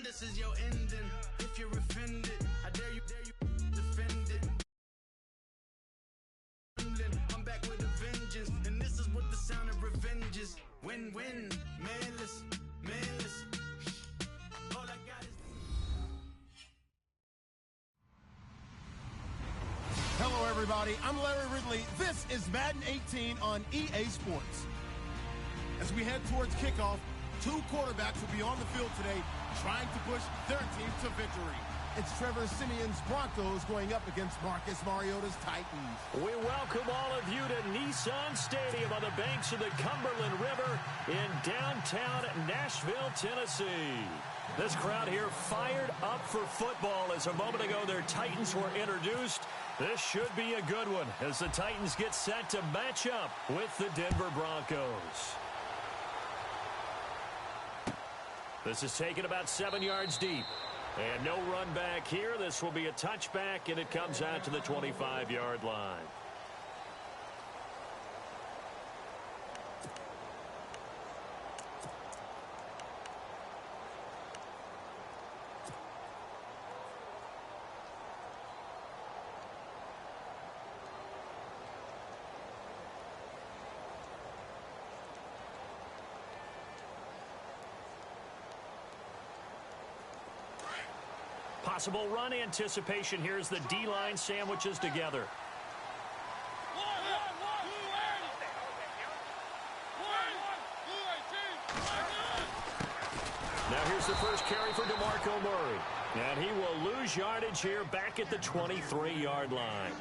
this is your ending. If you're offended, I dare you defend it. I'm back with a vengeance, and this is what the sound of revenge is. Win-win, manless. All I got is... Hello, everybody. I'm Larry Ridley. This is Madden 18 on EA Sports. As we head towards kickoff, two quarterbacks will be on the field today trying to push their team to victory. It's Trevor Siemian's Broncos going up against Marcus Mariota's Titans. We welcome all of you to Nissan Stadium on the banks of the Cumberland River in downtown Nashville, Tennessee. This crowd here fired up for football as a moment ago their Titans were introduced. This should be a good one as the Titans get set to match up with the Denver Broncos. This is taken about 7 yards deep. And no run back here. This will be a touchback, and it comes out to the 25-yard line. Possible run anticipation. Here's the D-line sandwiches together. Now here's the first carry for DeMarco Murray. And he will lose yardage here back at the 23-yard line.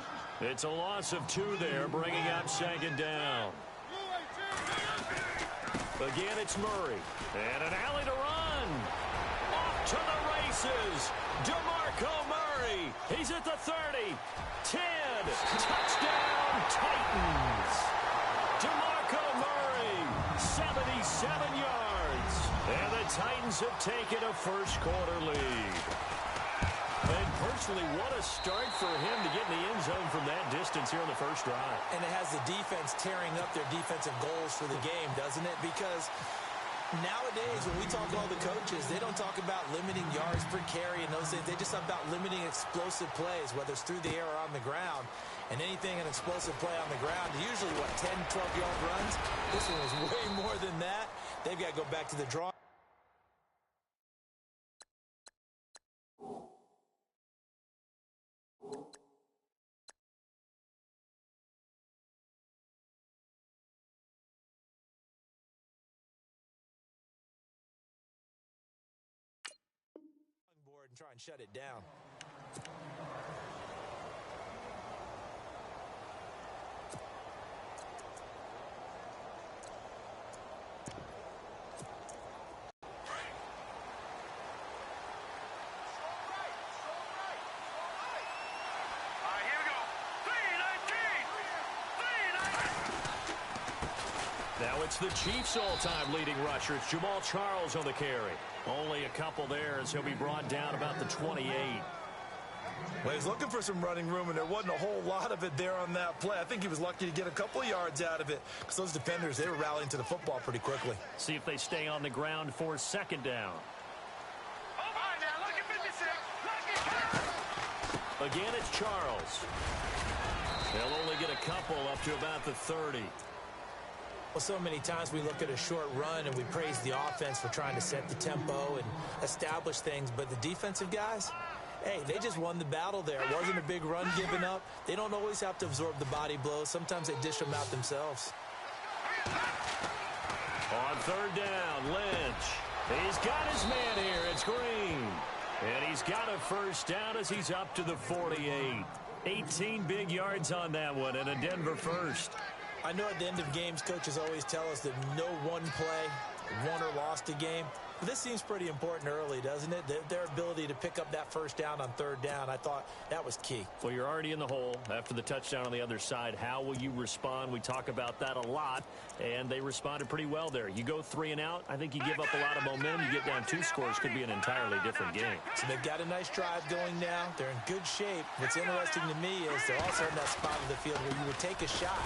It's a loss of 2 there, bringing up second down. Again, it's Murray. And an alley to run. Off to the races. DeMarco Murray. He's at the 30. 10. Touchdown, Titans. DeMarco Murray, 77 yards. And the Titans have taken a first-quarter lead. And personally, what a start for him to get in the end zone from that distance here in the first drive. And it has the defense tearing up their defensive goals for the game, doesn't it? Because nowadays, when we talk to all the coaches, they don't talk about limiting yards per carry and those things. They just talk about limiting explosive plays, whether it's through the air or on the ground. And anything an explosive play on the ground, usually, 10, 12-yard runs? This one was way more than that. They've got to go back to the drawing. And try and shut it down. Now it's the Chiefs' all-time leading rusher. It's Jamal Charles on the carry. Only a couple there as he'll be brought down about the 28. Well, he's looking for some running room, and there wasn't a whole lot of it there on that play. I think he was lucky to get a couple of yards out of it because those defenders, they were rallying to the football pretty quickly. See if they stay on the ground for second down. Again, it's Charles. They'll only get a couple up to about the 30. Well, so many times we look at a short run and we praise the offense for trying to set the tempo and establish things, but the defensive guys, hey, they just won the battle there. It wasn't a big run given up. They don't always have to absorb the body blows. Sometimes they dish them out themselves. On third down, Lynch. He's got his man here. It's Green. And he's got a first down as he's up to the 48. 18 big yards on that one and a Denver first. I know at the end of games, coaches always tell us that no one play won or lost a game. But this seems pretty important early, doesn't it? Their ability to pick up that first down on third down, I thought that was key. Well, you're already in the hole after the touchdown on the other side. How will you respond? We talk about that a lot, and they responded pretty well there. You go 3 and out, I think you give up a lot of momentum. You get down 2 scores, could be an entirely different game. So they've got a nice drive going now. They're in good shape. What's interesting to me is they're also in that spot of the field where you would take a shot.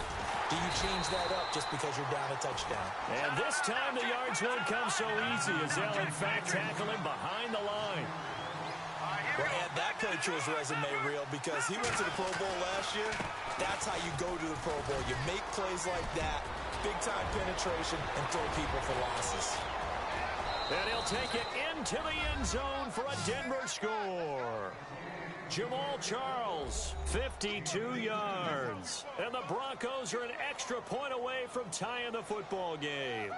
Do you change that up just because you're down a touchdown? And this time the yards won't come so easy as they'll, in fact, tackle him behind the line. Well, add that play to his resume reel because he went to the Pro Bowl last year. That's how you go to the Pro Bowl. You make plays like that, big-time penetration, and throw people for losses. And he'll take it into the end zone for a Denver score. Jamal Charles, 52 yards. And the Broncos are an extra point away from tying the football game.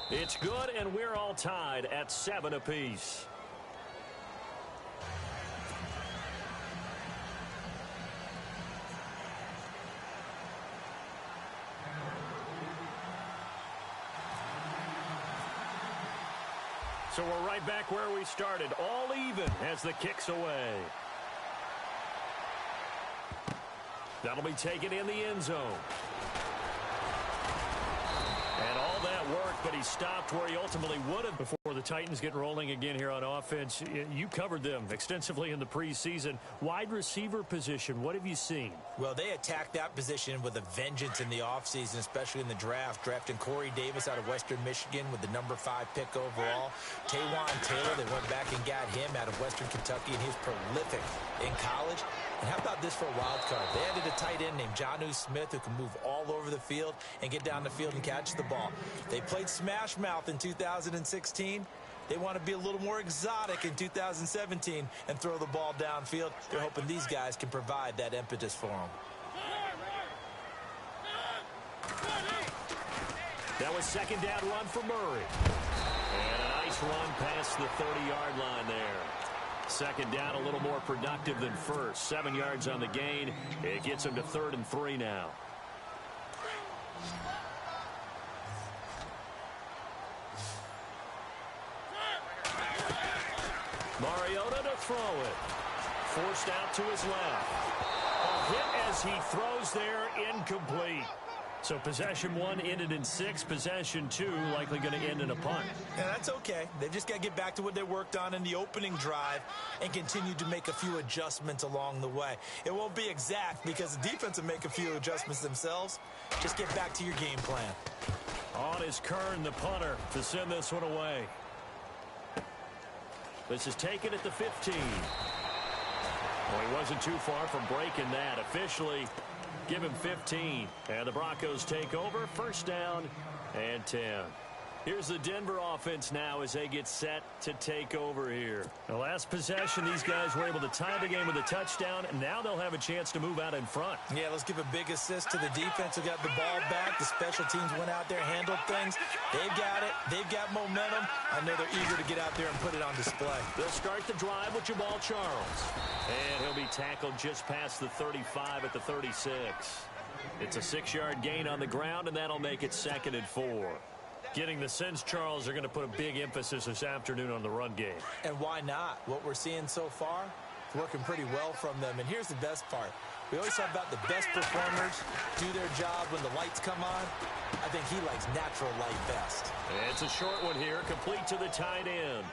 It's good, and we're all tied at 7 apiece. So we're right back where we started, all even as the kick's away. That'll be taken in the end zone. And all that work, but he stopped where he ultimately would have before the Titans get rolling again here on offense. You covered them extensively in the preseason. Wide receiver position, what have you seen? Well, they attacked that position with a vengeance in the offseason, especially in the draft, drafting Corey Davis out of Western Michigan with the number 5 pick overall. Taywan Taylor, they went back and got him out of Western Kentucky, and he was prolific in college. And how about this for a wild card? They added a tight end named Jonnu Smith who can move all over the field and get down the field and catch the ball. They played Smash Mouth in 2016. They want to be a little more exotic in 2017 and throw the ball downfield. They're hoping these guys can provide that impetus for them. That was second down run for Murray. And a nice run past the 30-yard line there. Second down a little more productive than first. 7 yards on the gain. It gets him to 3rd and 3 now. Mariota to throw it. Forced out to his left. A hit as he throws there, incomplete. So possession 1 ended in 6. Possession 2 likely going to end in a punt. Yeah, that's okay. They've just got to get back to what they worked on in the opening drive and continue to make a few adjustments along the way. It won't be exact because the defense will make a few adjustments themselves. Just get back to your game plan. On is Kern, the punter, to send this one away. This is taken at the 15. Well, he wasn't too far from breaking that. Officially, give him 15. And the Broncos take over. First down and 10. Here's the Denver offense now as they get set to take over here. The last possession, these guys were able to tie the game with a touchdown, and now they'll have a chance to move out in front. Yeah, let's give a big assist to the defense who got the ball back. The special teams went out there, handled things. They've got it. They've got momentum. I know they're eager to get out there and put it on display. They'll start the drive with Jamal Charles. And he'll be tackled just past the 35 at the 36. It's a 6-yard gain on the ground, and that'll make it 2nd and 4. Getting the sense Charles are going to put a big emphasis this afternoon on the run game. And why not? What we're seeing so far, it's working pretty well from them. And here's the best part. We always talk about the best performers do their job when the lights come on. I think he likes natural light best. It's a short one here, complete to the tight end.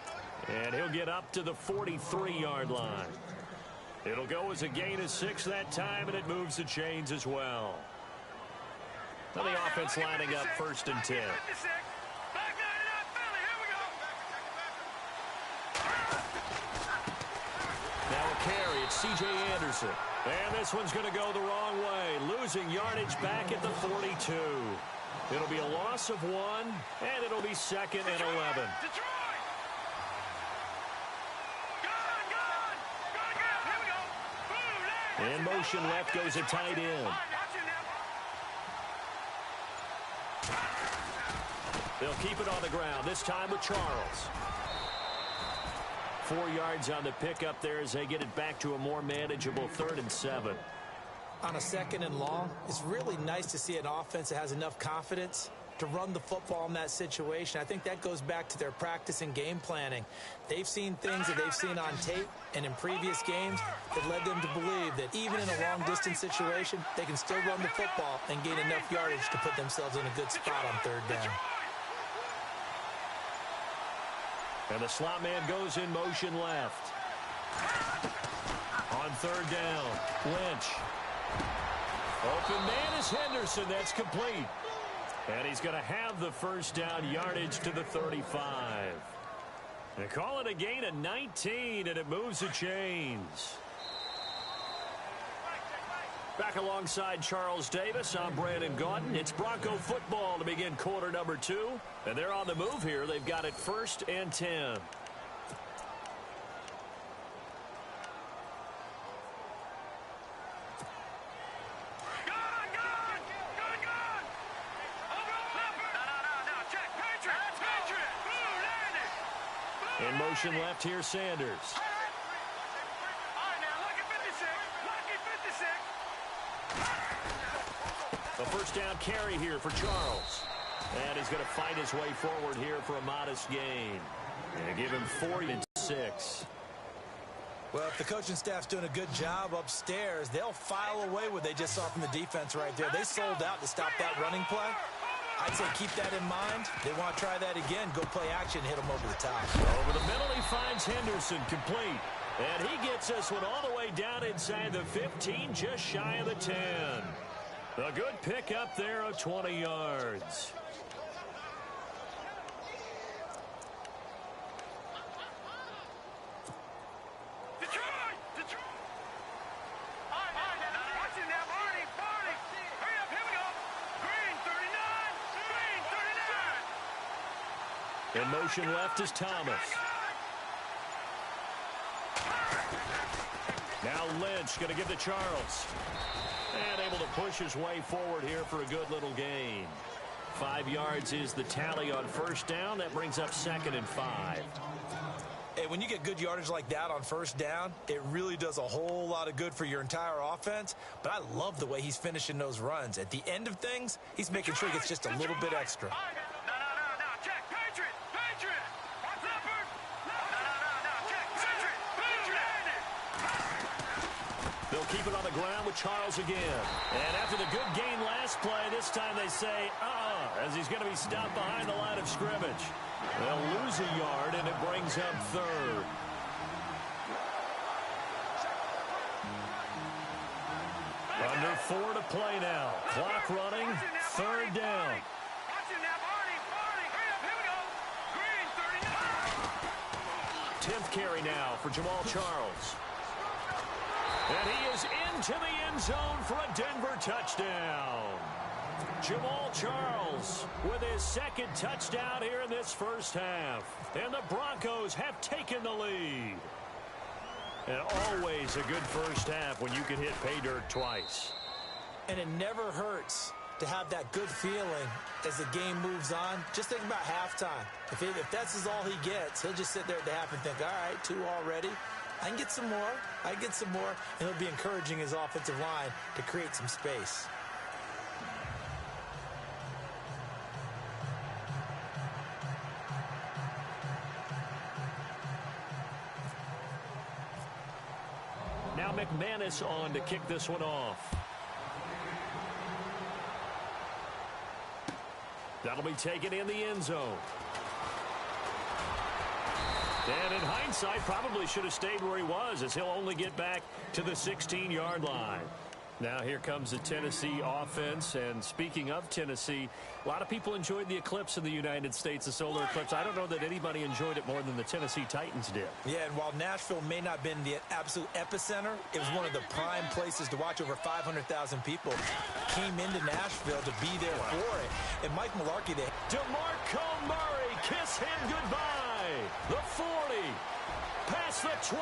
And he'll get up to the 43-yard line. It'll go as a gain of 6 that time, and it moves the chains as well. Now the offense lining up 1st and 10. Now a carry, it's C.J. Anderson. And this one's going to go the wrong way, losing yardage back at the 42. It'll be a loss of 1, and it'll be 2nd and 11. In motion left goes a tight end. They'll keep it on the ground, this time with Charles. 4 yards on the pickup there as they get it back to a more manageable 3rd and 7. On a 2nd and long, it's really nice to see an offense that has enough confidence to run the football in that situation. I think that goes back to their practice and game planning. They've seen things that they've seen on tape and in previous games that led them to believe that even in a long-distance situation, they can still run the football and gain enough yardage to put themselves in a good spot on 3rd down. And the slot man goes in motion left. On 3rd down, Lynch. Open man is Henderson. That's complete. And he's going to have the first down, yardage to the 35. They call it a gain of 19, and it moves the chains. Back alongside Charles Davis, I'm Brandon Gaudin. It's Bronco football to begin quarter number 2. And they're on the move here. They've got it 1st and 10. In motion left here, Sanders. A first down carry here for Charles. And he's going to fight his way forward here for a modest gain. And give him 46. Well, if the coaching staff's doing a good job upstairs, they'll file away what they just saw from the defense right there. They sold out to stop that running play. I'd say keep that in mind. They want to try that again. Go play action, hit them over the top. Over the middle, he finds Henderson complete. And he gets this one all the way down inside the 15, just shy of the 10. A good pickup there of 20 yards. In motion left is Thomas. Now Lynch going to give to Charles. And able to push his way forward here for a good little gain. 5 yards is the tally on first down. That brings up 2nd and 5. Hey, when you get good yardage like that on first down, it really does a whole lot of good for your entire offense. But I love the way he's finishing those runs. At the end of things, he's making sure he gets just a little bit extra. They'll keep it on the ground with Charles again. And after the good gain last play, this time they say, as he's going to be stopped behind the line of scrimmage. They'll lose a yard, and it brings up 3rd. Under 4 to play now. Clock running, 3rd down. 10th carry now for Jamal Charles. And he is into the end zone for a Denver touchdown. Jamal Charles with his 2nd touchdown here in this first half. And the Broncos have taken the lead. And always a good first half when you can hit pay dirt twice. And it never hurts to have that good feeling as the game moves on. Just think about halftime. If that's all he gets, he'll just sit there at the half and think, all right, 2 already. I can get some more. I can get some more. And he'll be encouraging his offensive line to create some space. Now McManus on to kick this one off. That'll be taken in the end zone. And in hindsight, probably should have stayed where he was, as he'll only get back to the 16-yard line. Now here comes the Tennessee offense. And speaking of Tennessee, a lot of people enjoyed the eclipse in the United States, the solar eclipse. I don't know that anybody enjoyed it more than the Tennessee Titans did. Yeah, and while Nashville may not have been the absolute epicenter, it was one of the prime places to watch. Over 500,000 people came into Nashville to be there for it. And Mike Mularkey, DeMarco Murray, kiss him goodbye. The 40, past the 20,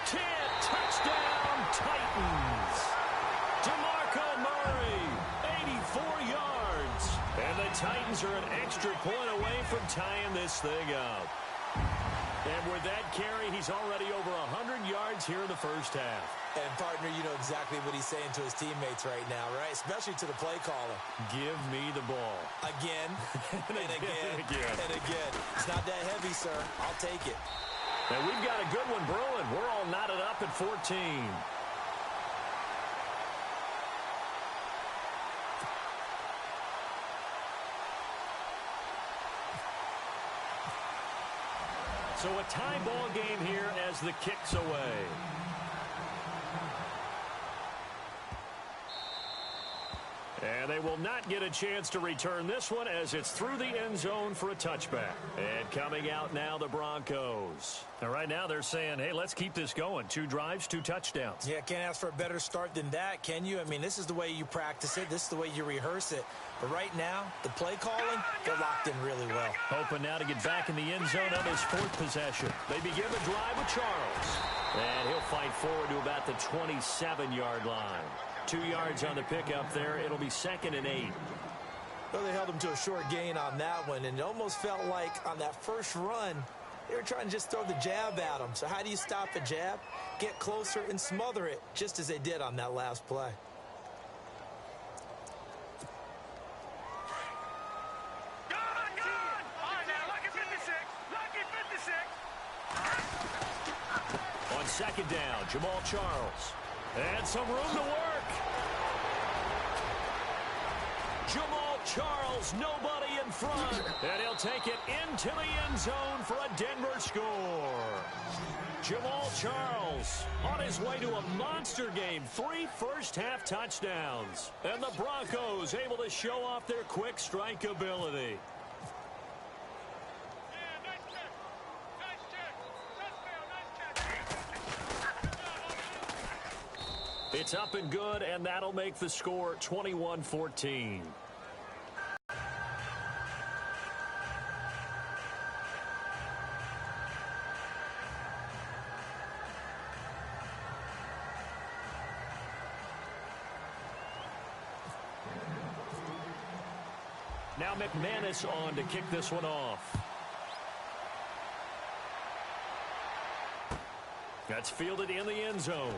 10, touchdown Titans. DeMarco Murray, 84 yards. And the Titans are an extra point away from tying this thing up. And with that carry, he's already over 100 yards here in the first half. And, partner, you know exactly what he's saying to his teammates right now, right? Especially to the play caller. Give me the ball. Again, and again, and again. It's not that heavy, sir. I'll take it. And we've got a good one brewing. We're all knotted up at 14. So a tie ball game here as the kick's away. And And they will not get a chance to return this one as it's through the end zone for a touchback. And coming out now, the Broncos. And right now they're saying, hey, let's keep this going. 2 drives, 2 touchdowns. Yeah, can't ask for a better start than that, can you? I mean, this is the way you practice it. This is the way you rehearse it. But right now, the play calling, they're locked in really well. Hoping now to get back in the end zone on his 4th possession. They begin the drive with Charles. And he'll fight forward to about the 27-yard line. 2 yards on the pickup there. It'll be 2nd and 8. Well, they held him to a short gain on that one, and it almost felt like on that first run, they were trying to just throw the jab at him. So how do you stop a jab? Get closer and smother it, just as they did on that last play. On 2nd down, Jamal Charles. And some room to work. Jamal Charles, nobody in front. And he'll take it into the end zone for a Denver score. Jamal Charles on his way to a monster game. 3 first-half touchdowns. And the Broncos able to show off their quick strike ability. It's up and good, and that'll make the score 21-14. Now McManus on to kick this one off. That's fielded in the end zone.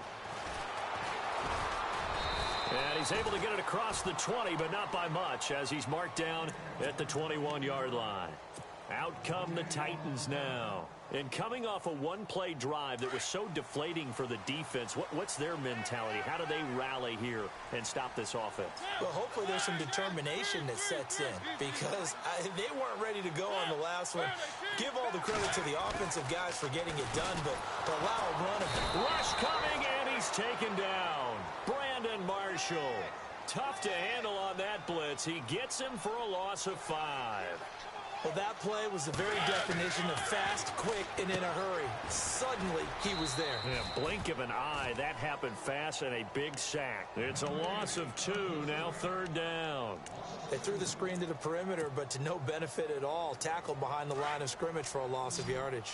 And he's able to get it across the 20, but not by much, as he's marked down at the 21-yard line. Out come the Titans now. And coming off a one-play drive that was so deflating for the defense, what's their mentality? How do they rally here and stop this offense? Well, hopefully there's some determination that sets in, because they weren't ready to go on the last one. Give all the credit to the offensive guys for getting it done, but to allow a run of rush coming, and he's taken down. Brandon Marshall. Tough to handle on that blitz. He gets him for a loss of 5. Well, that play was the very definition of fast, quick, and in a hurry. Suddenly, he was there. Yeah, blink of an eye. That happened fast and a big sack. It's a loss of 2, now 3rd down. They threw the screen to the perimeter, but to no benefit at all. Tackled behind the line of scrimmage for a loss of yardage.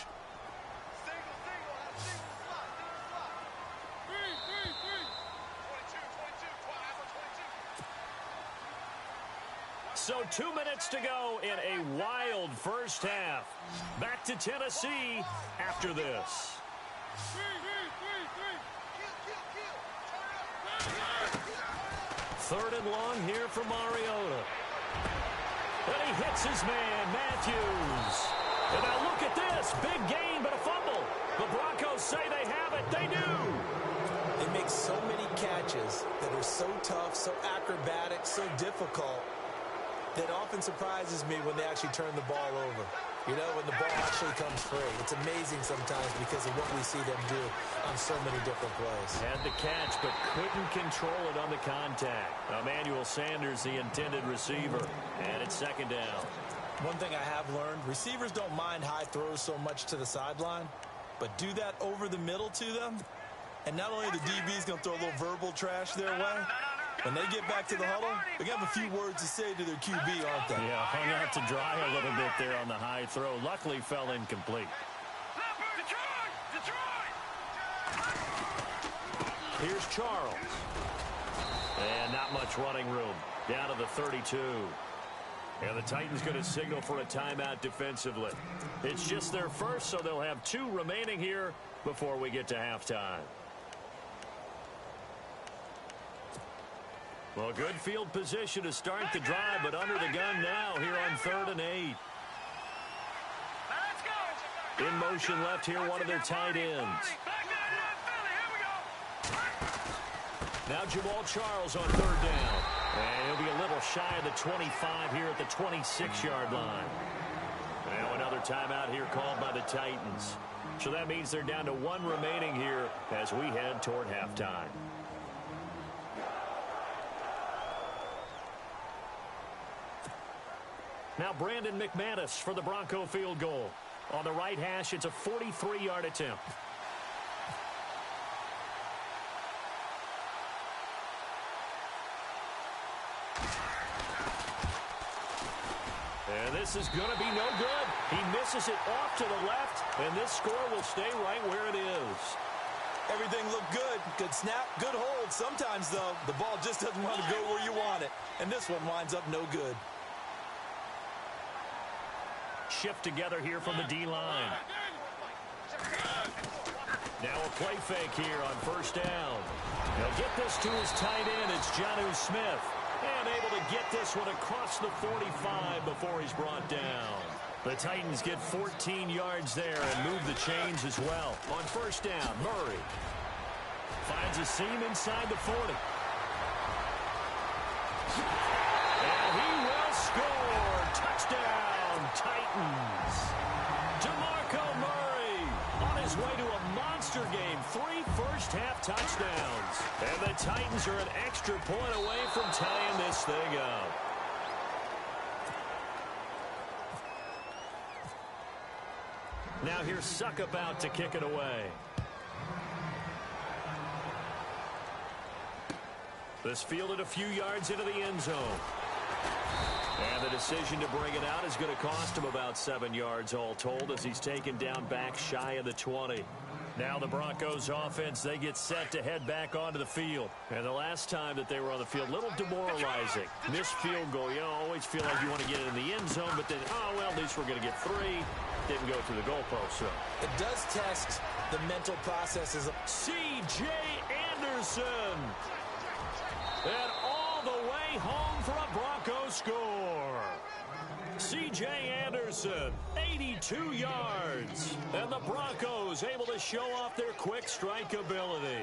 So 2 minutes to go in a wild first half. Back to Tennessee after this. Third and long here for Mariota. And he hits his man, Matthews. And now look at this. Big gain, but a fumble. The Broncos say they have it. They do. They make so many catches that are so tough, so acrobatic, so difficult, that often surprises me when they actually turn the ball over. You know, when the ball actually comes free. It's amazing sometimes because of what we see them do on so many different plays. Had the catch, but couldn't control it on the contact. Emmanuel Sanders, the intended receiver. And it's 2nd down. One thing I have learned, receivers don't mind high throws so much to the sideline, but do that over the middle to them, and not only the DB's going to throw a little verbal trash their way, when they get back to the huddle, they're going to have a few words to say to their QB, aren't they? Yeah, hung out to dry a little bit there on the high throw. Luckily, fell incomplete. Here's Charles. And not much running room. Down to the 32. And the Titans going to signal for a timeout defensively. It's just their first, so they'll have 2 remaining here before we get to halftime. Well, good field position to start the drive, but under the gun now here on 3rd and 8. In motion left here, one of their tight ends. Now Jamal Charles on 3rd down. And he'll be a little shy of the 25 here at the 26-yard line. Now another timeout here called by the Titans. So that means they're down to 1 remaining here as we head toward halftime. Now Brandon McManus for the Bronco field goal. On the right hash, it's a 43-yard attempt. And this is going to be no good. He misses it off to the left, and this score will stay right where it is. Everything looked good. Good snap, good hold. Sometimes, though, the ball just doesn't want to go where you want it. And this one winds up no good. Shift together here from the D-line. Now a play fake here on first down. He'll get this to his tight end. It's Jonnu Smith. And able to get this one across the 45 before he's brought down. The Titans get 14 yards there and move the chains as well. On first down, Murray finds a seam inside the 40. And he will score. Touchdown, Titans. DeMarco Murray on his way to a monster game. 3 first-half touchdowns. And the Titans are an extra point away from tying this thing up. Now here's Suckup out to kick it away. This fielded a few yards into the end zone. And the decision to bring it out is going to cost him about 7 yards all told as he's taken down back shy of the 20. Now the Broncos offense, they get set to head back onto the field. And the last time that they were on the field, a little demoralizing. Missed field goal, you always feel like you want to get it in the end zone, but then, oh, well, at least we're going to get 3. Didn't go through the goalpost, so. It does test the mental processes of C.J. Anderson. And all the way home for a Broncos score. C.J. Anderson, 82 yards. And the Broncos able to show off their quick strike ability.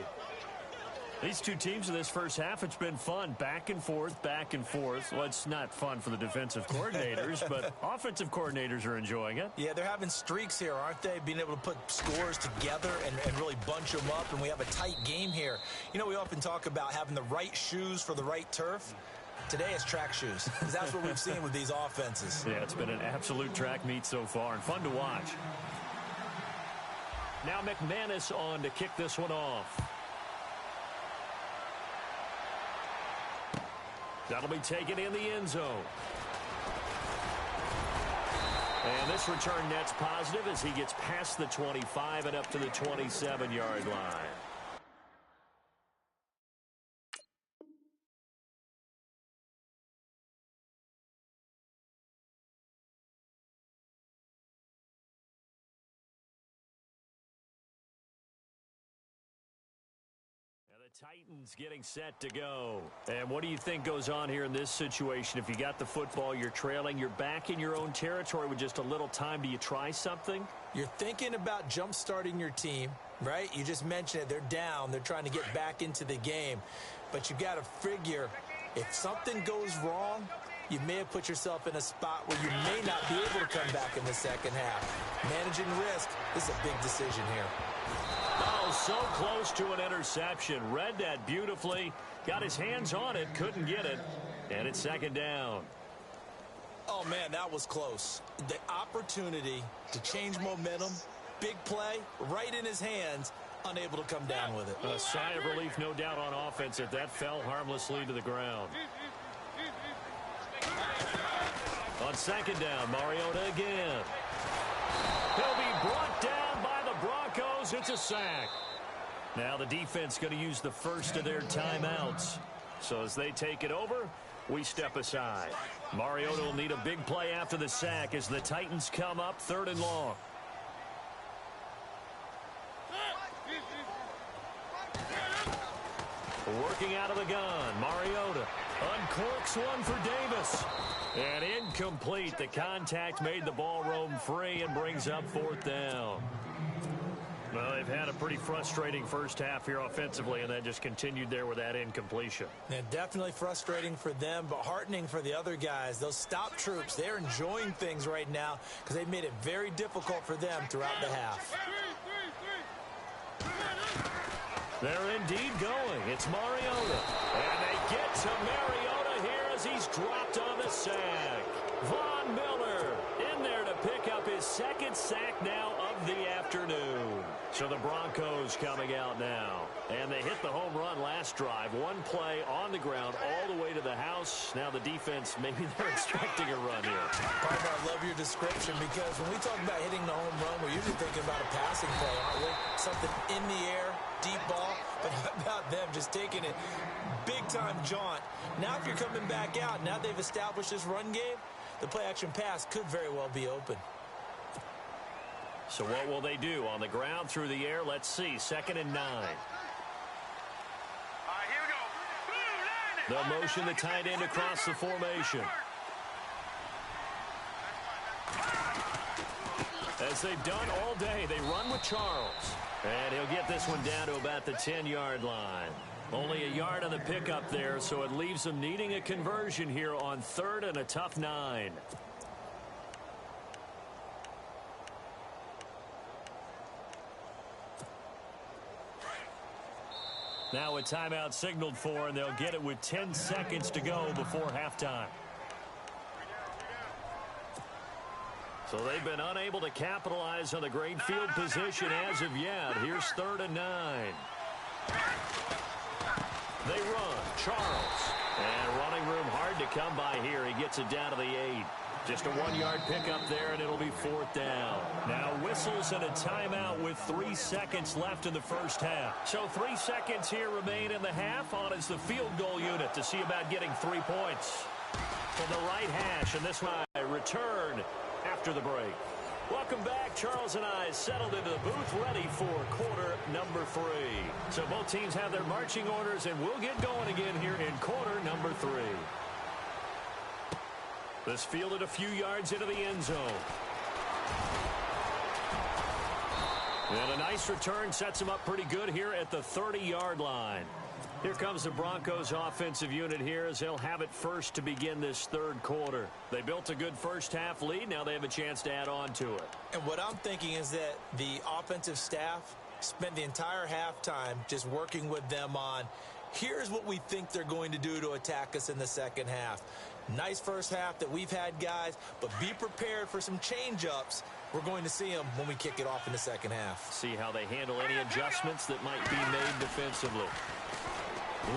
These two teams in this first half, it's been fun. Back and forth, back and forth. Well, it's not fun for the defensive coordinators, but offensive coordinators are enjoying it. Yeah, they're having streaks here, aren't they? Being able to put scores together and really bunch them up, and we have a tight game here. You know, we often talk about having the right shoes for the right turf. Today is track shoes, because that's what we've seen with these offenses. Yeah, it's been an absolute track meet so far, and fun to watch. Now McManus on to kick this one off. That'll be taken in the end zone. And this return net's positive as he gets past the 25 and up to the 27-yard line. The Titans getting set to go. And what do you think goes on here in this situation? If you got the football, you're trailing, you're back in your own territory with just a little time. Do you try something? You're thinking about jump-starting your team, right? You just mentioned it. They're down. They're trying to get back into the game. But you got to figure if something goes wrong, you may have put yourself in a spot where you may not be able to come back in the second half. Managing risk is a big decision here. Oh, so close to an interception. Read that beautifully. Got his hands on it. Couldn't get it. And it's second down. Oh, man, that was close. The opportunity to change momentum, big play, right in his hands, unable to come down with it. A sigh of relief, no doubt, on offense if that fell harmlessly to the ground. On second down, Mariota again. He'll be brought down by the Broncos. It's a sack. Now the defense going to use the first of their timeouts. So as they take it over, we step aside. Mariota will need a big play after the sack as the Titans come up 3rd and long. Working out of the gun, Mariota uncorks one for Davis. And incomplete. The contact made the ball roam free and brings up 4th down. Well, they've had a pretty frustrating first half here offensively, and that just continued there with that incompletion. Yeah, definitely frustrating for them, but heartening for the other guys. Those stop troops, they're enjoying things right now because they've made it very difficult for them throughout the half. They're indeed going. It's Mariota. And they get to Mariota here as he's dropped on the sack. Von Miller in there to pick up his second sack now of the afternoon. So the Broncos coming out now. And they hit the home run last drive. One play on the ground all the way to the house. Now the defense, maybe they're expecting a run here. Partner, I love your description because when we talk about hitting the home run, we're usually thinking about a passing play, aren't we? Something in the air, deep ball. But how about them just taking it big-time jaunt? Now if you're coming back out, now they've established this run game, the play-action pass could very well be open. So what will they do? On the ground, through the air, let's see. 2nd and 9. They'll motion the tight end across the formation. As they've done all day, they run with Charles. And he'll get this one down to about the 10-yard line. Only a yard on the pickup there, so it leaves them needing a conversion here on 3rd and a tough 9. Now a timeout signaled for, and they'll get it with 10 seconds to go before halftime. So they've been unable to capitalize on the great field position as of yet. Here's 3rd and 9. They run. Charles. And running room hard to come by here. He gets it down to the 8. Just a 1-yard pickup there, and it'll be 4th down. Now whistles and a timeout with 3 seconds left in the first half. So 3 seconds here remain in the half. On is the field goal unit to see about getting 3 points. From the right hash, and this one return after the break. Welcome back. Charles and I settled into the booth ready for quarter number 3. So both teams have their marching orders, and we'll get going again here in quarter number 3. This fielded a few yards into the end zone. And a nice return sets him up pretty good here at the 30-yard line. Here comes the Broncos offensive unit here as they'll have it first to begin this 3rd quarter. They built a good first half lead. Now they have a chance to add on to it. And what I'm thinking is that the offensive staff spent the entire halftime just working with them on, here's what we think they're going to do to attack us in the second half. Nice first half that we've had, guys, but be prepared for some change-ups. We're going to see them when we kick it off in the second half. See how they handle any adjustments that might be made defensively.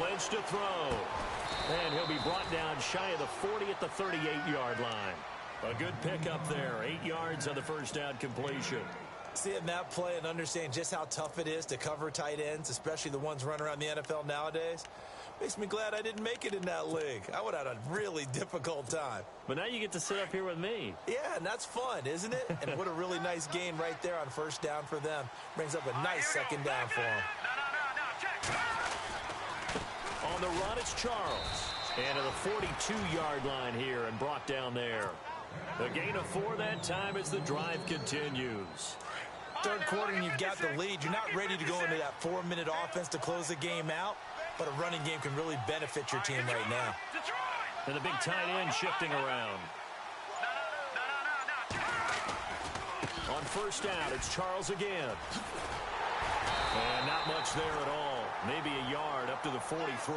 Lynch to throw. And he'll be brought down shy of the 40 at the 38-yard line. A good pickup there. 8 yards on the first down completion. Seeing that play and understanding just how tough it is to cover tight ends, especially the ones running around the NFL nowadays, makes me glad I didn't make it in that league. I would have had a really difficult time. But now you get to sit up here with me. Yeah, and that's fun, isn't it? And what a really nice gain right there on first down for them. Brings up a nice second down for them. On the run, it's Charles. And to the 42-yard line here and brought down there. The gain of 4 that time as the drive continues. 3rd quarter and you've got the lead. You're not ready to go into that 4-minute offense to close the game out, but a running game can really benefit your team right now. And the big tight end shifting around. On first down, it's Charles again. And not much there at all. Maybe a yard up to the 43.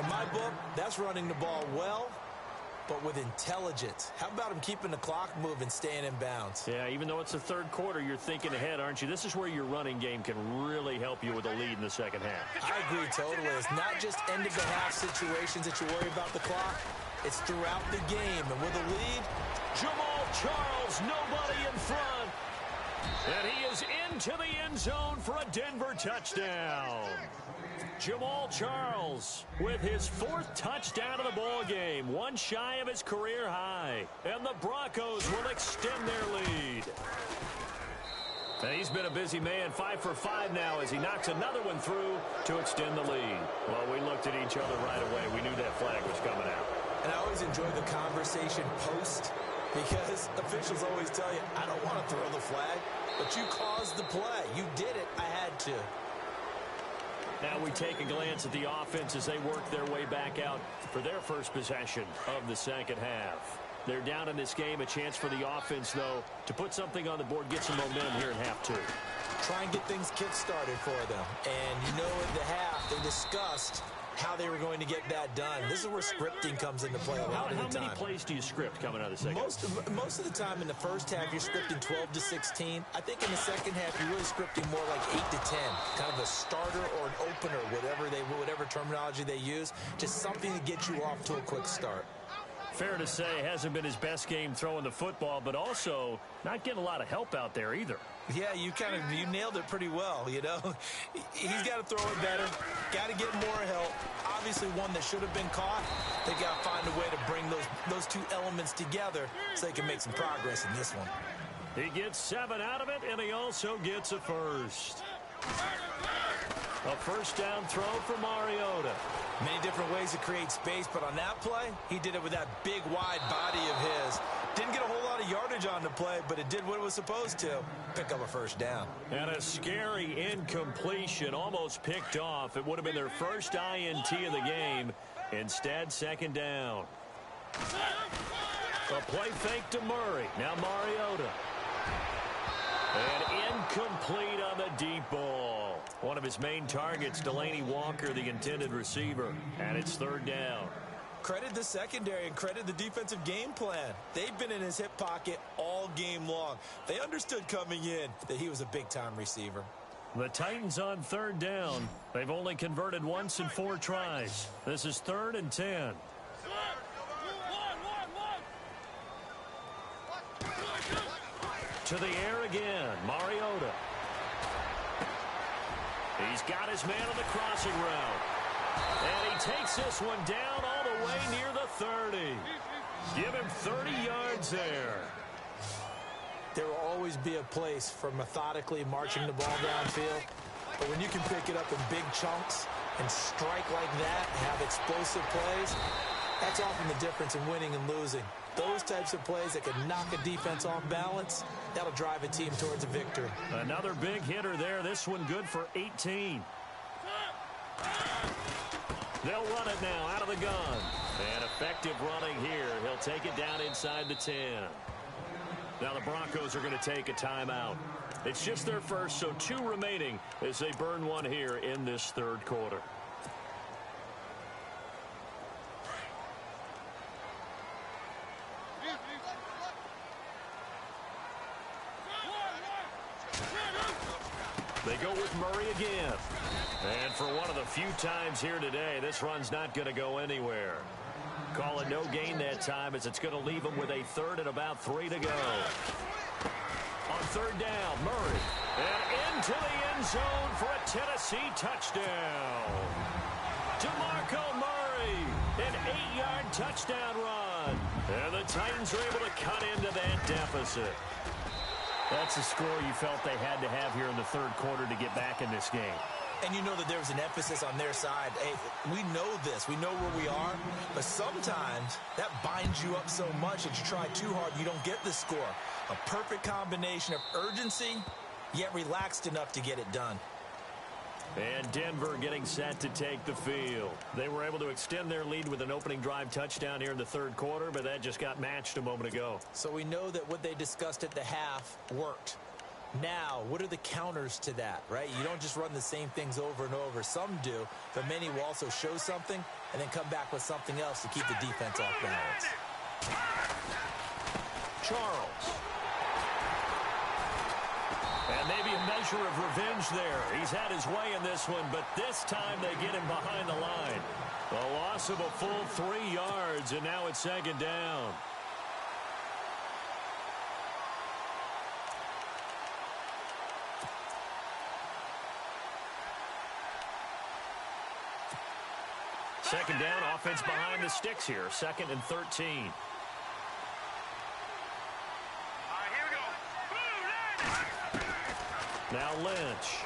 In my book, that's running the ball well, but with intelligence. How about him keeping the clock moving, staying in bounds? Yeah, even though it's the 3rd quarter, you're thinking ahead, aren't you? This is where your running game can really help you with a lead in the second half. I agree totally. It's not just end-of-the-half situations that you worry about the clock. It's throughout the game. And with a lead, Jamal Charles, nobody in front. And he is into the end zone for a Denver touchdown. Jamal Charles with his 4th touchdown of the ball game, one shy of his career high, and the Broncos will extend their lead. And he's been a busy man, 5 for 5 now as he knocks another one through to extend the lead. Well, we looked at each other right away. We knew that flag was coming out. And I always enjoy the conversation post because officials always tell you, I don't want to throw the flag, but you caused the play. You did it. I had to. Now we take a glance at the offense as they work their way back out for their first possession of the second half. They're down in this game. A chance for the offense, though, to put something on the board, get some momentum here in half 2. Try and get things kick-started for them. And you know in the half they discussed how they were going to get that done. This is where scripting comes into play a lot of the time. How many plays do you script coming out of the second? Most of the time in the first half, you're scripting 12 to 16. I think in the second half, you're really scripting more like 8 to 10, kind of a starter or an opener, whatever terminology they use, just something to get you off to a quick start. Fair to say, hasn't been his best game throwing the football, but also not getting a lot of help out there either. Yeah, you nailed it pretty well, you know. He's got to throw it better, got to get more help. Obviously one that should have been caught. They got to find a way to bring those two elements together so they can make some progress in this one. He gets 7 out of it, and he also gets a first. A first down throw for Mariota. Many different ways to create space, but on that play, he did it with that big, wide body of his. Didn't get a whole lot of yardage on the play, but it did what it was supposed to. Pick up a first down. And a scary incompletion, almost picked off. It would have been their first INT of the game. Instead, second down. A play fake to Murray. Now Mariota. And incomplete on the deep ball. One of his main targets, Delaney Walker, the intended receiver. And it's third down. Credit the secondary and credit the defensive game plan. They've been in his hip pocket all game long. They understood coming in that he was a big-time receiver. The Titans on third down. They've only converted once in 4 tries. This is 3rd and 10. To the air again, Mariota. He's got his man on the crossing route. And he takes this one down all the way near the 30. Give him 30 yards there. There will always be a place for methodically marching the ball downfield. But when you can pick it up in big chunks and strike like that and have explosive plays, that's often the difference in winning and losing. Those types of plays that can knock a defense off balance, that'll drive a team towards a victory. Another big hitter there. This one good for 18. They'll run it now out of the gun. And effective running here. He'll take it down inside the 10. Now the Broncos are going to take a timeout. It's just their first, so 2 remaining as they burn one here in this third quarter. They go with Murray again. And for one of the few times here today, this run's not going to go anywhere. Call it no gain that time as it's going to leave them with a 3rd and about 3 to go. On third down, Murray. And into the end zone for a Tennessee touchdown. DeMarco Murray, an 8-yard touchdown run. And the Titans are able to cut into that deficit. That's the score you felt they had to have here in the third quarter to get back in this game. And you know that there was an emphasis on their side. Hey, we know this. We know where we are. But sometimes that binds you up so much that you try too hard, you don't get the score. A perfect combination of urgency, yet relaxed enough to get it done. And Denver getting set to take the field. They were able to extend their lead with an opening drive touchdown here in the third quarter, but that just got matched a moment ago. So we know that what they discussed at the half worked. Now, what are the counters to that, right? You don't just run the same things over and over. Some do, but many will also show something and then come back with something else to keep the defense off balance. Charles. And maybe a measure of revenge there. He's had his way in this one, but this time they get him behind the line. A loss of a full 3 yards, and now it's second down. Second down, offense behind the sticks here. 2nd and 13. Now Lynch.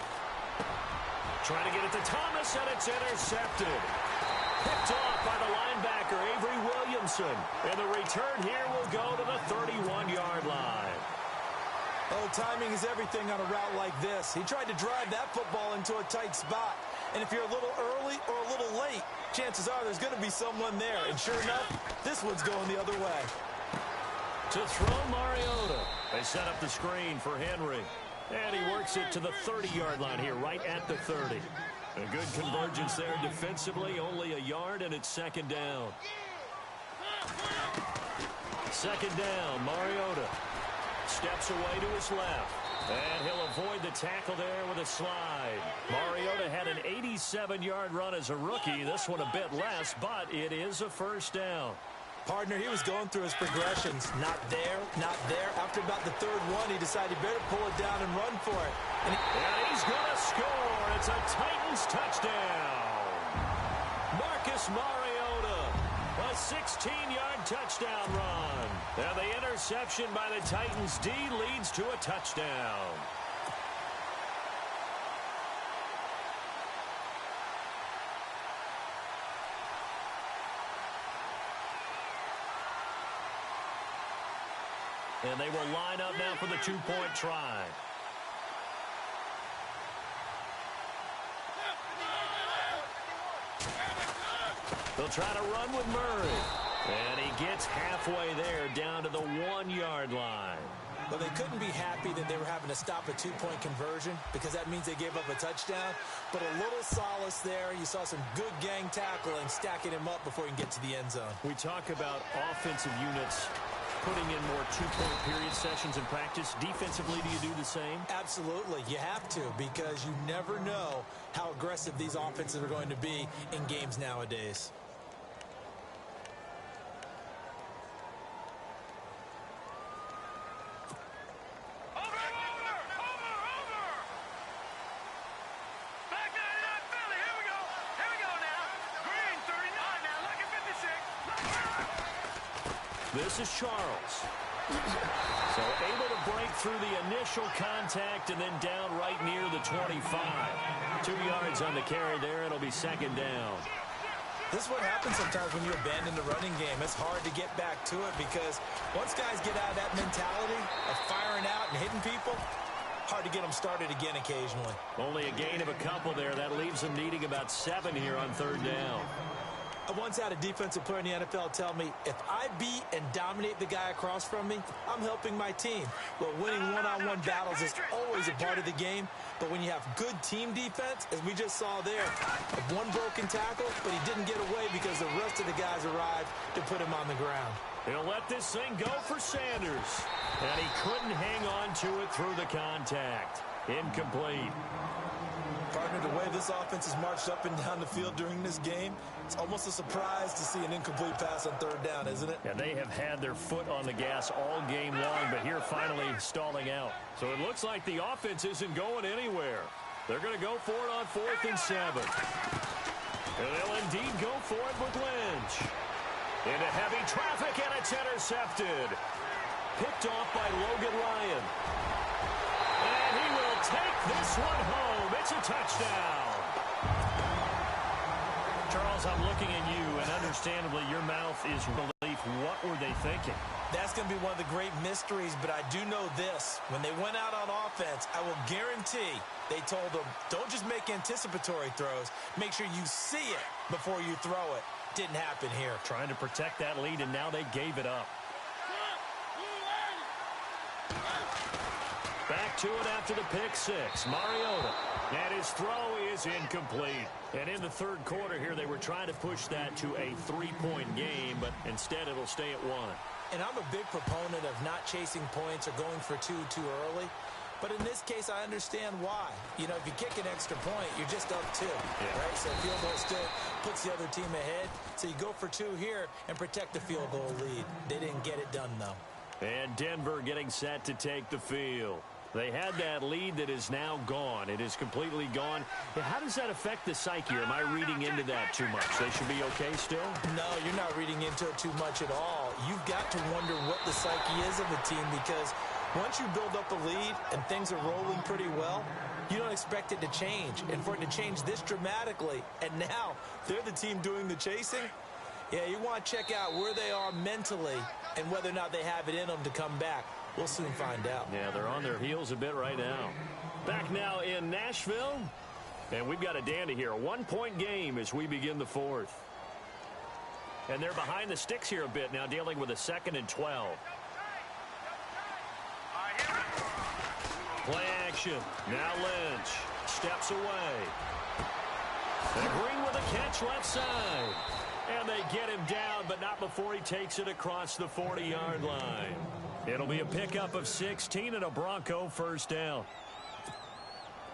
Trying to get it to Thomas, and it's intercepted. Picked off by the linebacker, Avery Williamson. And the return here will go to the 31-yard line. Oh, timing is everything on a route like this. He tried to drive that football into a tight spot. And if you're a little early or a little late, chances are there's going to be someone there. And sure enough, this one's going the other way. To throw Mariota. They set up the screen for Henry. And he works it to the 30-yard line here, right at the 30. A good convergence there defensively, only a yard, and it's second down. Second down, Mariota steps away to his left. And he'll avoid the tackle there with a slide. Mariota had an 87-yard run as a rookie. This one a bit less, but it is a first down. Partner, he was going through his progressions. Not there, not there. After about the third one, he decided he better pull it down and run for it. And he's going to score. It's a Titans touchdown. Marcus Mariota, a 16-yard touchdown run. And the interception by the Titans D leads to a touchdown. And they will line up now for the two-point try. They'll try to run with Murray. And he gets halfway there down to the 1-yard line. Well, they couldn't be happy that they were having to stop a two-point conversion because that means they gave up a touchdown. But a little solace there. You saw some good gang tackling, stacking him up before he can get to the end zone. We talk about offensive units putting in more two-point period sessions in practice. Defensively, do you do the same? Absolutely. You have to because you never know how aggressive these offenses are going to be in games nowadays. This is Charles. So able to break through the initial contact and then down right near the 25. 2 yards on the carry there. It'll be second down. This is what happens sometimes when you abandon the running game. It's hard to get back to it because once guys get out of that mentality of firing out and hitting people, hard to get them started again occasionally. Only a gain of a couple there. That leaves them needing about 7 here on third down. I once had a defensive player in the NFL tell me, if I beat and dominate the guy across from me, I'm helping my team. Well, winning one-on-one battles is always a part of the game, but when you have good team defense, as we just saw there, one broken tackle, but he didn't get away because the rest of the guys arrived to put him on the ground. He'll let this thing go for Sanders, and he couldn't hang on to it through the contact. Incomplete. Partner, the way this offense has marched up and down the field during this game, it's almost a surprise to see an incomplete pass on third down, isn't it? And they have had their foot on the gas all game long, but here finally stalling out. So it looks like the offense isn't going anywhere. They're going to go for it on 4th and 7. And they'll indeed go for it with Lynch. Into heavy traffic, and it's intercepted. Picked off by Logan Ryan. And he will take this one home. It's a touchdown. Charles, I'm looking at you, and understandably, your mouth is relief. What were they thinking? That's going to be one of the great mysteries, but I do know this. When they went out on offense, I will guarantee they told them, don't just make anticipatory throws. Make sure you see it before you throw it. Didn't happen here. Trying to protect that lead, and now they gave it up. Back to it after the pick six. Mariota. And his throw is incomplete. And in the third quarter here, they were trying to push that to a 3-point game, but instead it'll stay at 1. And I'm a big proponent of not chasing points or going for two too early. But in this case, I understand why. You know, if you kick an extra point, you're just up 2. Yeah. Right? So field goal still puts the other team ahead. So you go for 2 here and protect the field goal lead. They didn't get it done, though. And Denver getting set to take the field. They had that lead that is now gone. It is completely gone. How does that affect the psyche? Am I reading into that too much? They should be okay still? No, you're not reading into it too much at all. You've got to wonder what the psyche is of a team because once you build up a lead and things are rolling pretty well, you don't expect it to change. And for it to change this dramatically, and now they're the team doing the chasing, yeah, you want to check out where they are mentally and whether or not they have it in them to come back. We'll soon find out. Yeah, they're on their heels a bit right now. Back now in Nashville, and we've got a dandy here. A 1-point game as we begin the 4th. And they're behind the sticks here a bit now, dealing with a 2nd and 12. Play action. Now Lynch steps away. And Green with a catch left side. And they get him down, but not before he takes it across the 40-yard line. It'll be a pickup of 16 and a Bronco first down.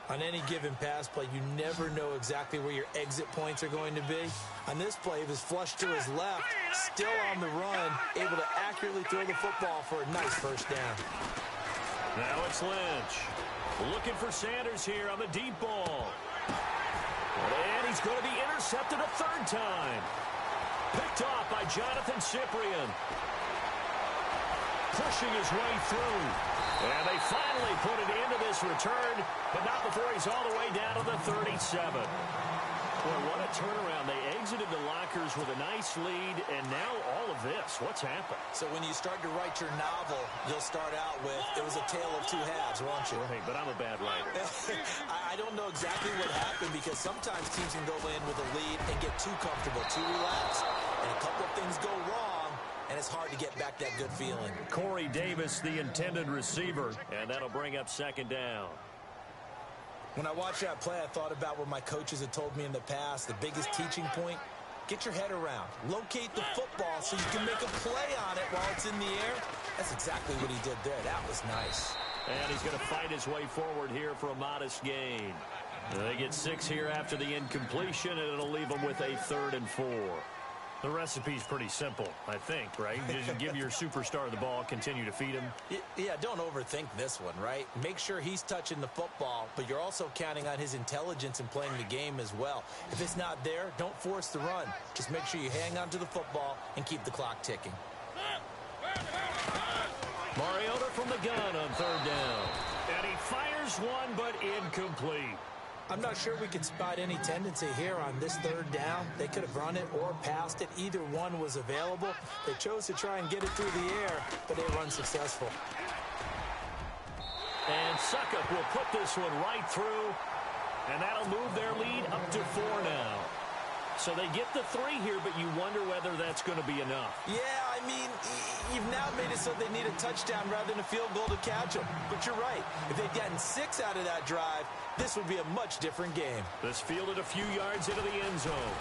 On any given pass play, you never know exactly where your exit points are going to be. On this play, he was flushed to his left, still on the run, able to accurately throw the football for a nice first down. Now it's Lynch. Looking for Sanders here on the deep ball. And he's going to be intercepted a third time. Picked off by Jonathan Cyprien. Pushing his way through. And they finally put it into this return, but not before he's all the way down to the 37. Well, what a turnaround. They exited the lockers with a nice lead, and now all of this. What's happened? So when you start to write your novel, you'll start out with, it was a tale of two halves, won't you? Right, but I'm a bad writer. I don't know exactly what happened, because sometimes teams can go in with a lead and get too comfortable, too relaxed, and a couple of things go wrong, and it's hard to get back that good feeling. Corey Davis, the intended receiver, and that'll bring up second down. When I watched that play, I thought about what my coaches had told me in the past. The biggest teaching point, get your head around. Locate the football so you can make a play on it while it's in the air. That's exactly what he did there. That was nice. And he's going to fight his way forward here for a modest gain. They get 6 here after the incompletion, and it'll leave them with a 3rd and 4. The recipe's pretty simple, I think, right? Just give your superstar the ball, continue to feed him. Yeah, don't overthink this one, right? Make sure he's touching the football, but you're also counting on his intelligence in playing the game as well. If it's not there, don't force the run. Just make sure you hang on to the football and keep the clock ticking. Mariota from the gun on 3rd down. And he fires one, but incomplete. I'm not sure we could spot any tendency here on this 3rd down. They could have run it or passed it. Either one was available. They chose to try and get it through the air, but they were unsuccessful. And Suckup will put this one right through, and that'll move their lead up to 4 now. So they get the 3 here, but you wonder whether that's going to be enough. Yeah, I mean, you've now made it so they need a touchdown rather than a field goal to catch them. But you're right. If they'd gotten 6 out of that drive, this would be a much different game. This fielded a few yards into the end zone.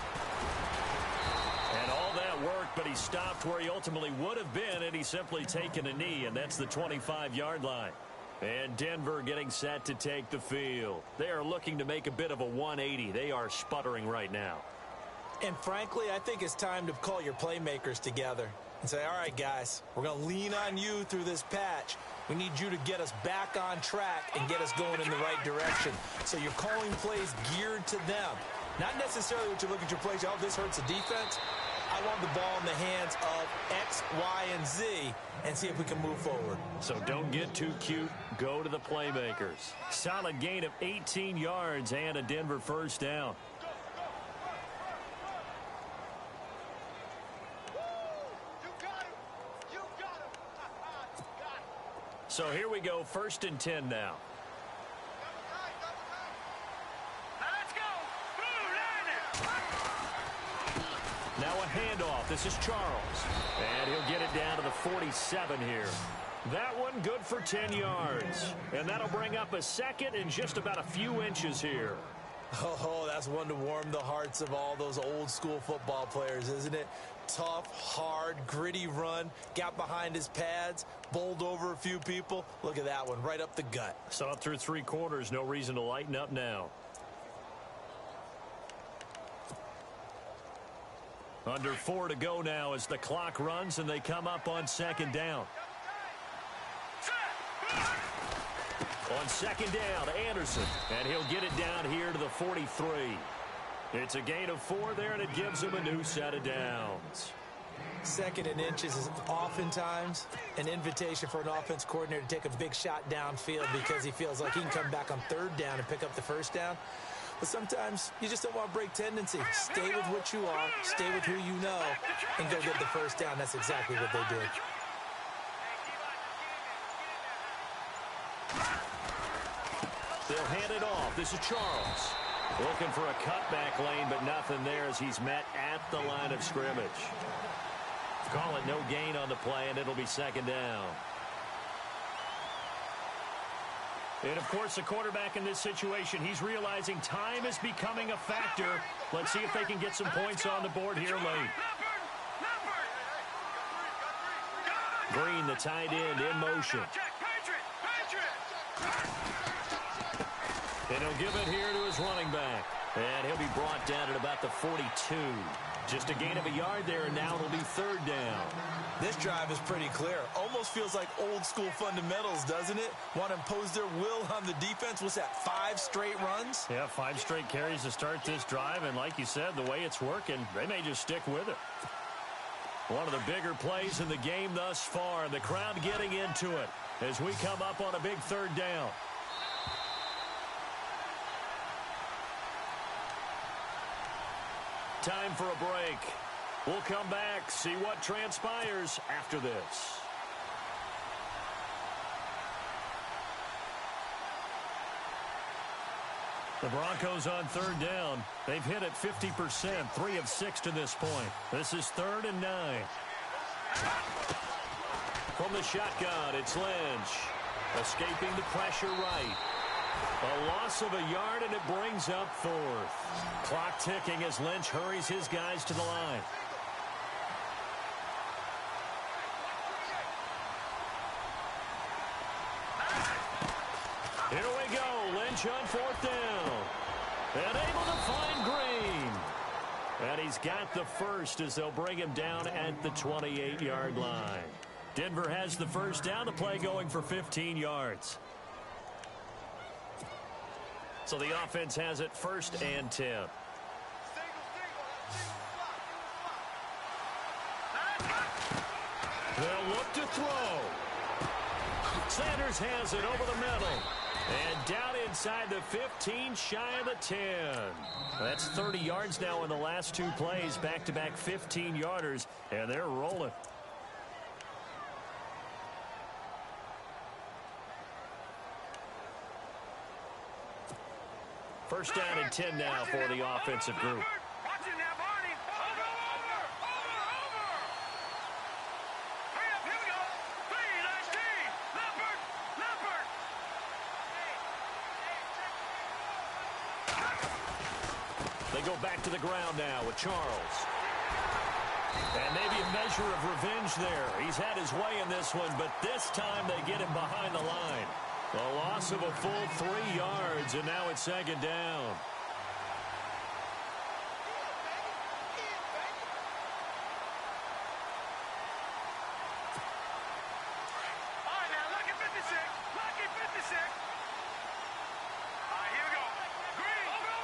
And all that worked, but he stopped where he ultimately would have been, and he's simply taken a knee, and that's the 25-yard line. And Denver getting set to take the field. They are looking to make a bit of a 180. They are sputtering right now. And frankly, I think it's time to call your playmakers together and say, all right, guys, we're going to lean on you through this patch. We need you to get us back on track and get us going in the right direction. So you're calling plays geared to them. Not necessarily what you look at your plays, oh, this hurts the defense. I want the ball in the hands of X, Y, and Z and see if we can move forward. So don't get too cute. Go to the playmakers. Solid gain of 18 yards and a Denver first down. So here we go, 1st and 10 now. Now a handoff. This is Charles. And he'll get it down to the 47 here. That one good for 10 yards. And that'll bring up a 2nd and just about a few inches here. Oh, that's one to warm the hearts of all those old school football players, isn't it? Tough, hard, gritty run, got behind his pads, bowled over a few people. Look at that one, right up the gut. So up through 3 quarters, no reason to lighten up now. Under 4 to go now as the clock runs and they come up on 2nd down. On 2nd down, Anderson, and he'll get it down here to the 43. It's a gain of 4 there, and it gives him a new set of downs. 2nd and inches is oftentimes an invitation for an offense coordinator to take a big shot downfield because he feels like he can come back on 3rd down and pick up the first down. But sometimes you just don't want to break tendency. Stay with what you are, stay with who you know, and go get the first down. That's exactly what they did. They'll hand it off. This is Charles. Looking for a cutback lane, but nothing there as he's met at the line of scrimmage. Call it no gain on the play, and it'll be 2nd down. And, of course, the quarterback in this situation, he's realizing time is becoming a factor. Let's see if they can get some points on the board here late. Green, the tight end, in motion. And he'll give it here to his running back. And he'll be brought down at about the 42. Just a gain of a yard there, and now it'll be third down. This drive is pretty clear. Almost feels like old-school fundamentals, doesn't it? Want to impose their will on the defense. What's that, 5 straight runs? Yeah, 5 straight carries to start this drive, and like you said, the way it's working, they may just stick with it. One of the bigger plays in the game thus far, the crowd getting into it as we come up on a big third down. Time for a break. We'll come back, see what transpires after this. The Broncos on third down. They've hit it 50%, 3 of 6 to this point. This is 3rd and 9. From the shotgun, it's Lynch. Escaping the pressure right. A loss of a yard, and it brings up 4th. Clock ticking as Lynch hurries his guys to the line. Here we go. Lynch on 4th down. And able to find Green. And he's got the first as they'll bring him down at the 28-yard line. Denver has the first down. The play going for 15 yards. So the offense has it 1st and 10. They'll look to throw. Sanders has it over the middle. And down inside the 15, shy of the 10. That's 30 yards now in the last 2 plays. Back-to-back 15-yarders, and they're rolling. First down and 10 now for the offensive group. They go back to the ground now with Charles. And maybe a measure of revenge there. He's had his way in this one, but this time they get him behind the line. A loss of a full 3 yards, and now it's 2nd down. All right, now, lucky 56. Lucky 56. All right, here we go. Green. Over.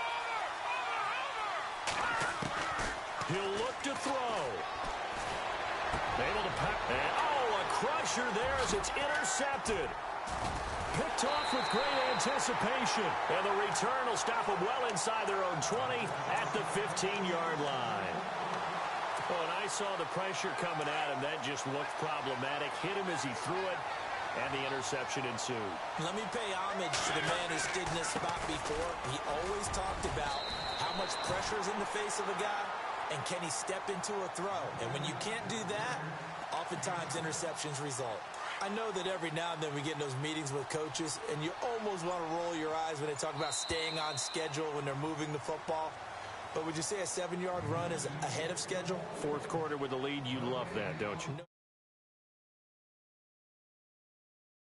He'll look to throw. Able to pack. And, a crusher there as it's intercepted. Picked off with great anticipation. And the return will stop them well inside their own 20 at the 15-yard line. When I saw the pressure coming at him, that just looked problematic. Hit him as he threw it, and the interception ensued. Let me pay homage to the man who stood in this spot before. He always talked about how much pressure is in the face of a guy, and can he step into a throw. And when you can't do that, oftentimes interceptions result. I know that every now and then we get in those meetings with coaches, and you almost want to roll your eyes when they talk about staying on schedule when they're moving the football. But would you say a 7-yard run is ahead of schedule? Fourth quarter with the lead, you love that, don't you?